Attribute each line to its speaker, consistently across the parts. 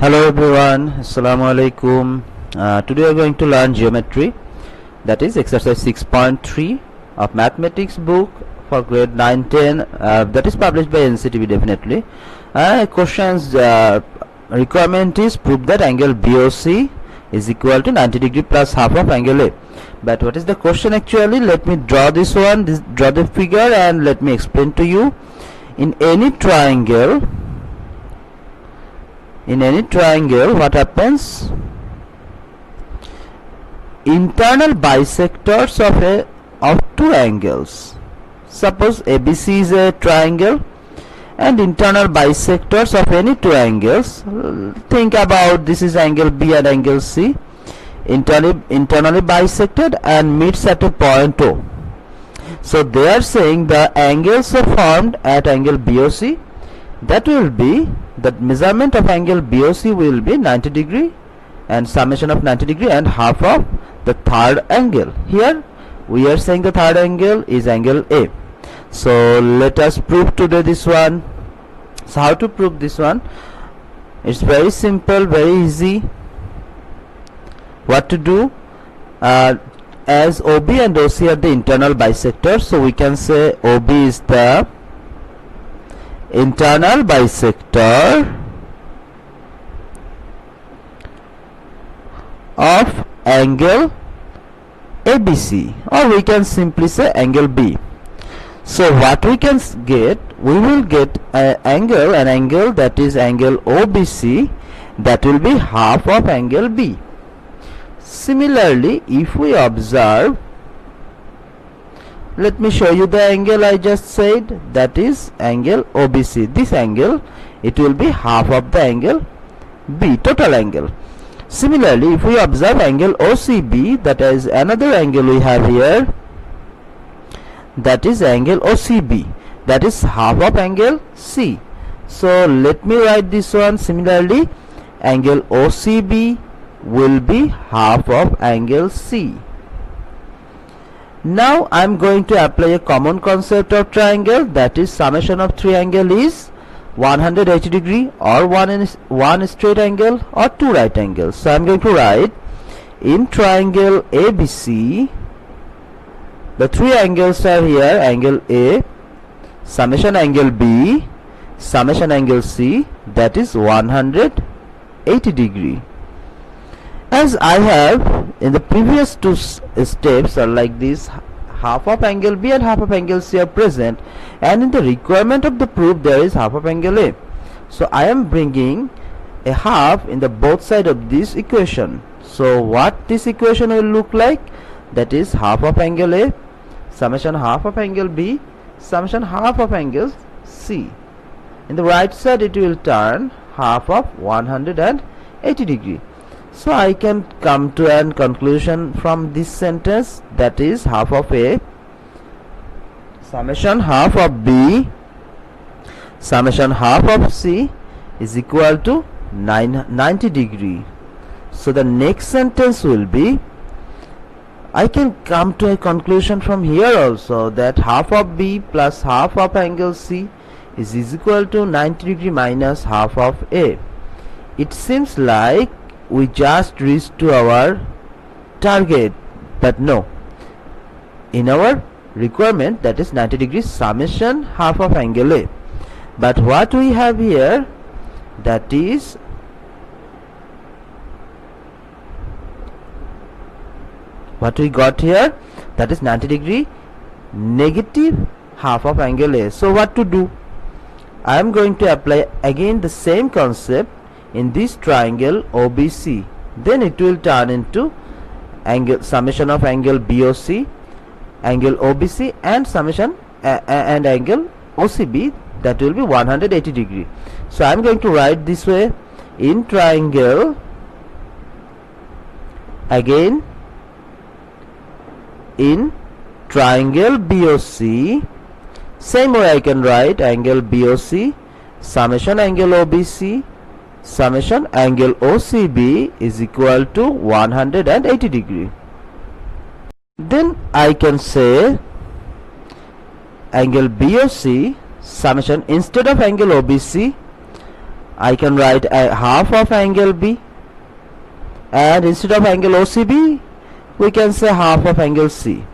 Speaker 1: Hello everyone, Assalamu alaikum. Today we are going to learn geometry, that is exercise 6.3 of mathematics book for grade 9-10, that is published by NCTB definitely. Questions requirement is prove that angle BOC is equal to 90 degree plus half of angle A. But what is the question actually? Let me draw this one, draw the figure, and let me explain to you. In any triangle, what happens? Internal bisectors of two angles. Suppose ABC is a triangle, and internal bisectors of any two angles. Think about this is angle B and angle C. Internally bisected and meets at a point O. So they are saying the angles are formed at angle BOC. That will be, the measurement of angle BOC will be 90 degree and summation of 90 degree and half of the third angle. Here we are saying the third angle is angle A. So let us prove today this one. So how to prove this one? It's very simple, very easy. What to do? As OB and OC are the internal bisectors, so we can say OB is the internal bisector of angle ABC, or we can simply say angle B. So what we can get, we will get an angle that is angle OBC, that will be half of angle B. Similarly, if we observe, let me show you the angle I just said, that is angle OBC. This angle, it will be half of the angle B, total angle. Similarly, if we observe angle OCB, that is another angle we have here, that is angle OCB, that is half of angle C. So let me write this one. Similarly, angle OCB will be half of angle C. Now I am going to apply a common concept of triangle, that is summation of three angles is 180 degree, or one straight angle or two right angles. So I am going to write, in triangle ABC, the three angles are here, angle A, summation angle B, summation angle C, that is 180 degree. As I have in the previous two steps are like this, half of angle B and half of angle C are present, and in the requirement of the proof there is half of angle A. So I am bringing a half in the both side of this equation. So what this equation will look like, that is half of angle A, summation half of angle B, summation half of angle C. In the right side it will turn half of 180 degree. So I can come to an conclusion from this sentence, that is half of A, summation half of B, summation half of C is equal to 90 degree. So the next sentence will be, I can come to a conclusion from here also, that half of B plus half of angle C is equal to 90 degree minus half of A. It seems like we just reached to our target, but no, in our requirement, that is 90 degrees summation half of angle A. But what we have here, that is what we got here, that is 90 degree negative half of angle A. So what to do? I am going to apply again the same concept in this triangle OBC. Then it will turn into angle summation of angle BOC, angle OBC, and summation and angle OCB, that will be 180 degree. So I am going to write this way, in triangle, again in triangle BOC, same way I can write angle BOC, summation angle OBC, summation angle OCB is equal to 180 degree. Then I can say angle BOC summation, instead of angle OBC I can write a half of angle B, and instead of angle OCB we can say half of angle C,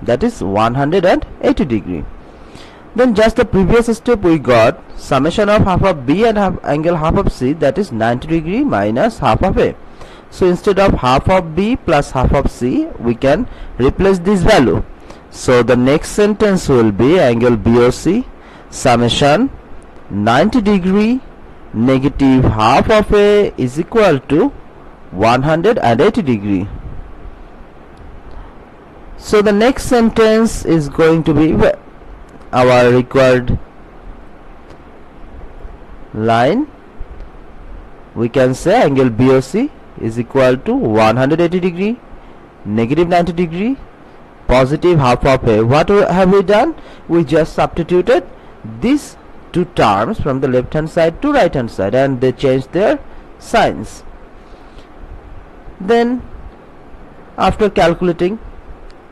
Speaker 1: that is 180 degree. Then just the previous step we got summation of half of B and angle half of C, that is 90 degree minus half of A. So instead of half of B plus half of C we can replace this value. So the next sentence will be angle BOC summation 90 degree negative half of A is equal to 180 degree. So the next sentence is going to be our required line. We can say angle BOC is equal to 180 degree negative 90 degree positive half of A. What have we done? We just substituted these two terms from the left hand side to right hand side, and they changed their signs. Then after calculating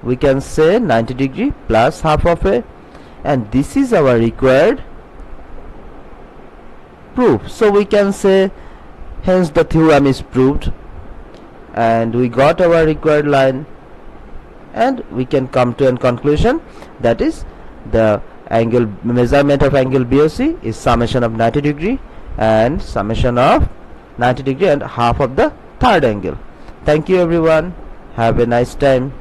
Speaker 1: we can say 90 degree plus half of A, and this is our required proof. So we can say hence the theorem is proved, and we got our required line, and we can come to a conclusion, that is the angle measurement of angle BOC is summation of 90 degree and summation of 90 degree and half of the third angle. Thank you everyone, have a nice time.